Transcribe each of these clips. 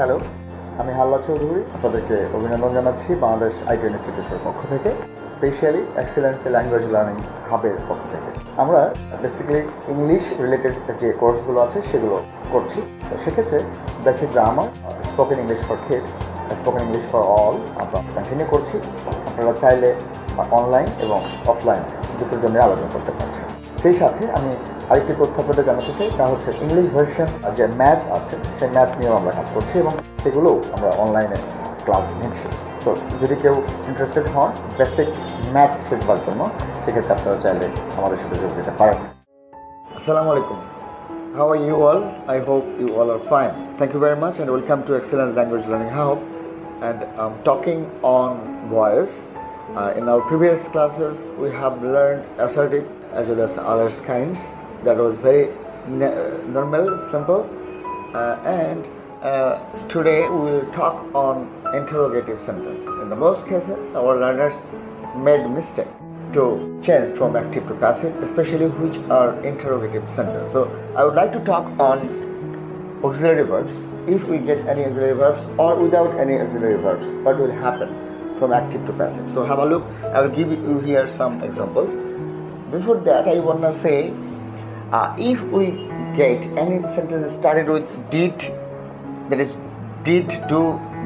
Hello, আমি হাল্লা চৌধুরী। আপনাদেরকে অভিনন্দন জানাচ্ছি বাংলাদেশ আইটি ইনস্টিটিউটের পক্ষ থেকে, স্পেশালি এক্সেলেন্স ল্যাঙ্গুয়েজ লার্নিং হাবের পক্ষ থেকে। আমরা বেসিক্যালি ইংলিশ রিলেটেড যে কোর্সগুলো আছে সেগুলো করছি। তো সেক্ষেত্রে basic grammar, spoken English for kids, spoken English for all আমরা কন্টিনিউ করছি। আপনারা চাইলে অনলাইন এবং অফলাইন দুটোর জন্য আবেদন করতে পারছেন। সেই সাথে আমি আরেকটি তথ্য আপনাদের জানাতে চাই, তা হচ্ছে ইংলিশ ভার্সন যে ম্যাথ আছে সেই ম্যাথ নিয়েও আমরা কাজ করছি এবং সেগুলোও আমরা অনলাইনে ক্লাস নিচ্ছি। সো যদি কেউ ইন্টারেস্টেড হন বেসিক ম্যাথ শিখবার জন্য, সেক্ষেত্রে আপনারা চাইলে আমাদের সাথে যোগ দিতে পারেন। আসসালামু আলাইকুম। How are you all? I hope you all are fine. Thank you very much and welcome to Excellence Language Learning Hub. And talking on voice. In our previous classes, we have learned assertive as well as other kinds. That was very normal, simple. And today we will talk on interrogative sentence. In the most cases, our learners made mistake to change from active to passive, especially which are interrogative sentence. So I would like to talk on auxiliary verbs. If we get any auxiliary verbs or without any auxiliary verbs, what will happen from active to passive? So have a look. I will give you here some examples. Before that, I want to say if we get any sentence started with did, that is did, do,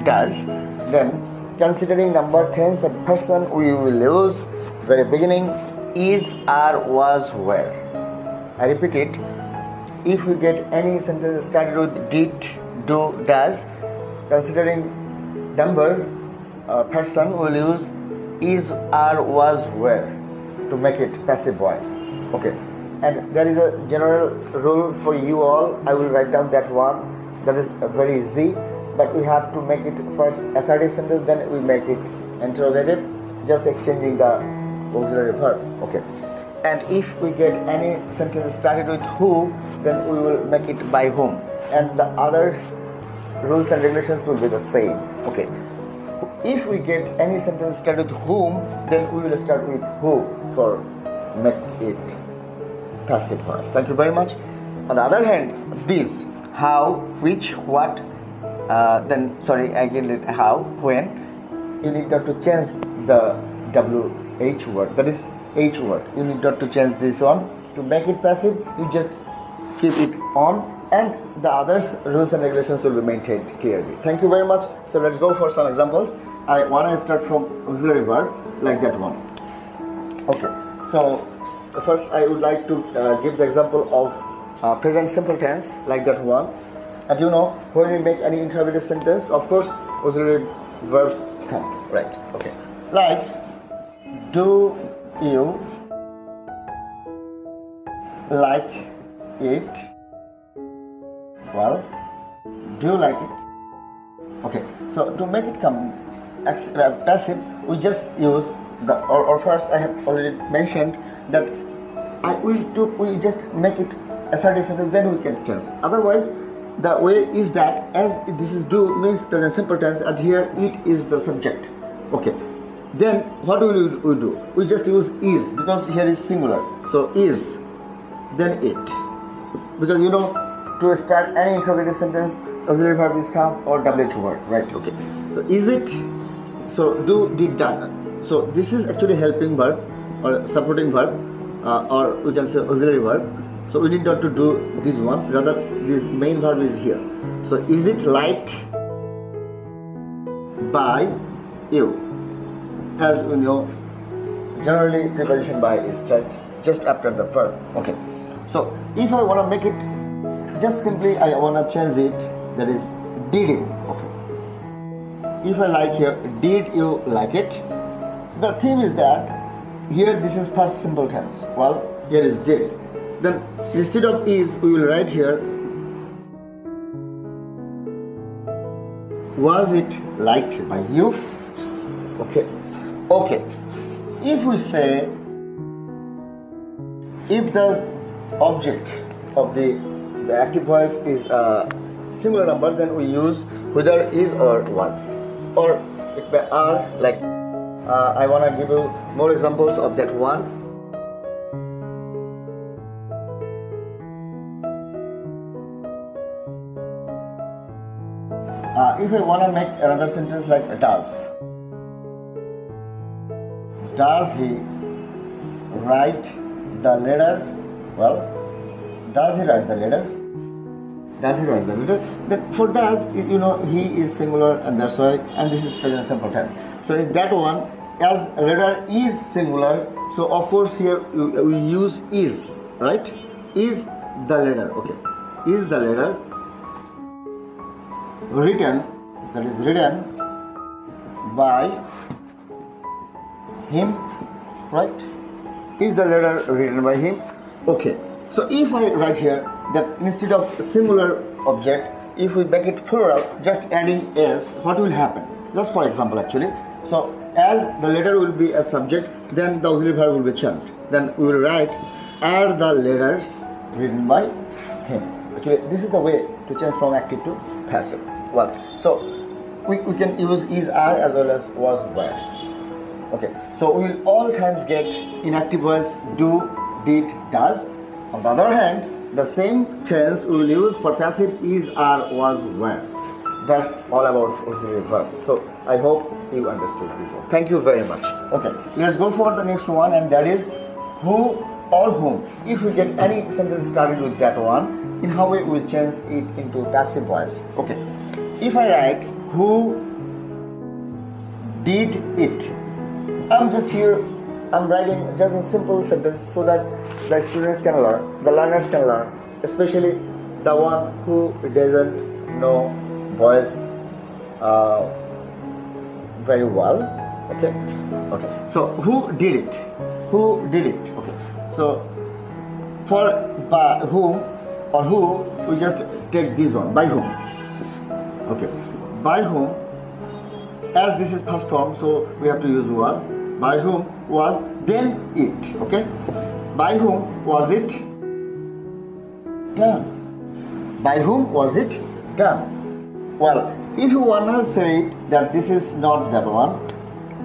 does, then considering number, tense and person, we will use very beginning is, are, was, were. I repeat it. If we get any sentence started with did, do, does, considering number, person, we will use is, are, was, were to make it passive voice. Okay. And there is a general rule for you all. I will write down that one. That is very easy. But we have to make it first assertive sentence, then we make it interrogative, just exchanging the auxiliary verb. Okay. And if we get any sentence started with who, then we will make it by whom. And the others rules and regulations will be the same. Okay. If we get any sentence started with whom, then we will start with who for make it passive voice. Thank you very much. On the other hand, these how, which, what, then sorry again how, when, you need not to change the WH word, that is H word. You need not to change this one to make it passive. You just keep it on, and the others rules and regulations will be maintained clearly. Thank you very much. So let's go for some examples. I want to start from auxiliary verb like that one. Okay. So first I would like to give the example of present simple tense like that one. And you know, when we make any interrogative sentence, of course auxiliary verbs come, right? Okay. Like do you like it? Well, do you like it? Okay. So to make it come passive, we just use the or first I have already mentioned that we just make it assertive sentence, then we can change. Otherwise, the way is that as this is do means present simple tense, and here it is the subject. Okay. Then what will we do? We just use is because here is singular. So is, then it. Because you know, to start any interrogative sentence, auxiliary verb is come or WH word, right? Okay. So is it? So do, did, done. So this is actually helping verb or supporting verb, or we can say auxiliary verb. So we need not to do this one, rather this main verb is here. So is it liked by you? As we know, generally preposition by is placed just after the verb. Okay. So if I want to make it just simply, I want to change it, that is did you. Okay. If I like here, did you like it? The theme is that here this is past simple tense. Well, here is did. Then instead of is, we will write here was it liked by you? Okay. Okay. If we say if the object of the active voice is a singular number, then we use whether is or was, or it may are like I want to give you more examples of that one. If I want to make another sentence like does he write the letter? Well, does he write the letter? Does he write the letter? Then for does, you know, he is singular, and that's why, and this is present simple tense. So in that one, as letter is singular, so of course here we use is, right? Is the letter, okay? Is the letter written, that is written by him, right? Is the letter written by him? Okay. So if I write here that instead of singular object, if we make it plural, just adding s, what will happen? Just for example, actually. So as the letter will be a subject, then the auxiliary verb will be changed. Then we will write are the letters written by him. Actually, this is the way to change from active to passive. Well, so we can use is, are as well as was, were. Okay, so we will all times get inactive words do, did, does. On the other hand, the same tense we will use for passive is, are, was, were. That's all about auxiliary verb. So I hope you understood this one. Thank you very much. Okay, let's go for the next one, and that is who or whom. If we get any sentence started with that one, in how way we will change it into passive voice. Okay, if I write who did it, I'm just here, I'm writing just a simple sentence so that the students can learn, the learners can learn, especially the one who doesn't know voice very well. Okay, so who did it? Who did it? Okay, so for by whom or who, we just take this one, by whom. Okay, by whom, as this is past form, so we have to use was. By whom was, then it. Okay, by whom was it done? By whom was it done? Well, if you wanna say that this is not that one,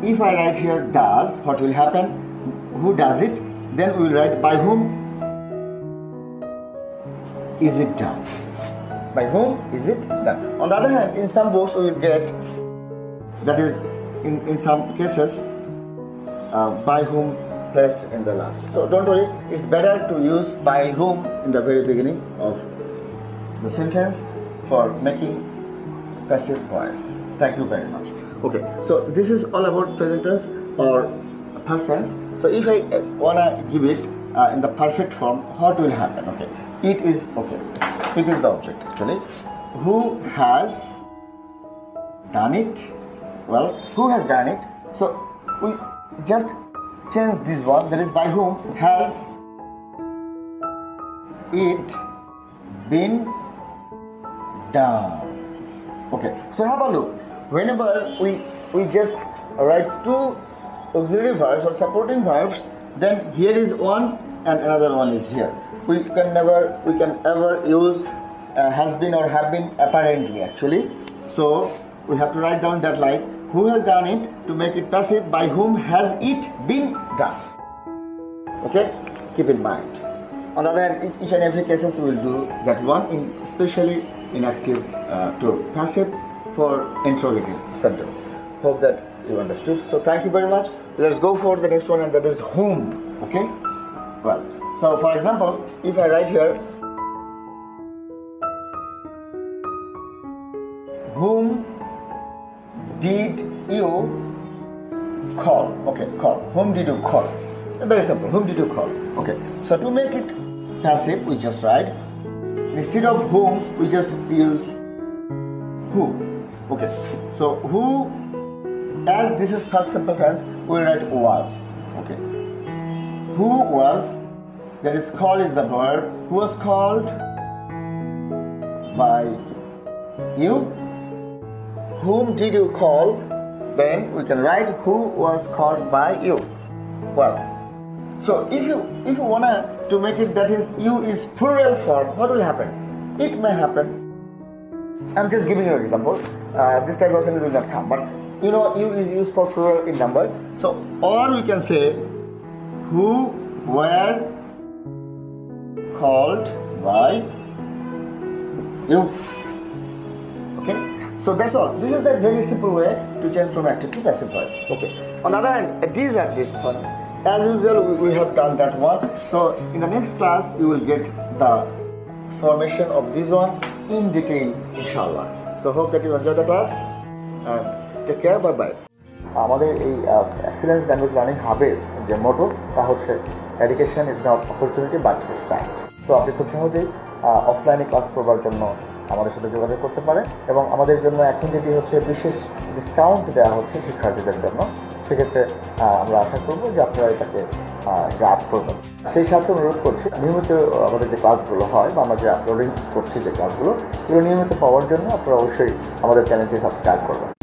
if I write here does, what will happen? Who does it? Then we will write by whom is it done? By whom is it done? On the other hand, in some books we will get, that is in some cases, by whom placed in the last. So don't worry, it's better to use by whom in the very beginning of the sentence for making passive voice. Thank you very much. Okay, so this is all about present tense or past tense. So if I wanna give it in the perfect form, what will happen? Okay, it is, okay, it is the object actually. Who has done it? Well, who has done it? So we just change this one, that is by whom has it been done. Okay, so have a look. Whenever we just write two auxiliary verbs or supporting verbs, then here is one and another one is here. We can ever use has been or have been apparently actually. So we have to write down that like who has done it to make it passive, by whom has it been done. Okay, keep in mind. On the other hand, each and every cases we will do that one, especially in active to passive for interrogative sentence. Hope that you understood. So thank you very much. Let's go for the next one, and that is whom. Okay, well, so for example, if I write here whom did you call? Okay, call. Whom did you call? Very simple. Whom did you call? Okay, so to make it passive, we just write, instead of whom, we just use who. Okay, so who, as this is past simple tense, we write was. Okay, who was, that is call is the verb, who was called by you. Whom did you call? Then we can write who was called by you. Well, so if you wanna to make it that is you is plural form, what will happen? It may happen. I'm just giving you an example. This type of sentence will not come, but you know you is used for plural in number. So or we can say who were called by you. Okay. So that's all. This is the very simple way to change from active to passive voice. Okay. On the other hand, these are these ones. As usual, we have done that one. So in the next class, you will get the formation of this one in detail, inshallah. So hope that you enjoy the class and take care. Bye bye. আমাদের এই excellence language learning হাবের যে মোটো তা হচ্ছে education is not opportunity but it's right. So আপনি খুব সহজেই অফলাইনে class করবার জন্য আমাদের সাথে যোগাযোগ করতে পারেন এবং আমাদের জন্য এখন যেটি হচ্ছে বিশেষ ডিসকাউন্ট দেওয়া হচ্ছে শিক্ষার্থীদের জন্য, সেক্ষেত্রে আমরা আশা করব যে আপনারা এটাকে গ্রাব করবেন। সেই সাথে অনুরোধ করছি নিয়মিত আমাদের যে ক্লাসগুলো হয় বা আমরা যে আপলোডিং করছি যে ক্লাসগুলো, এগুলো নিয়মিত পাওয়ার জন্য আপনারা অবশ্যই আমাদের চ্যানেলটি সাবস্ক্রাইব করবেন।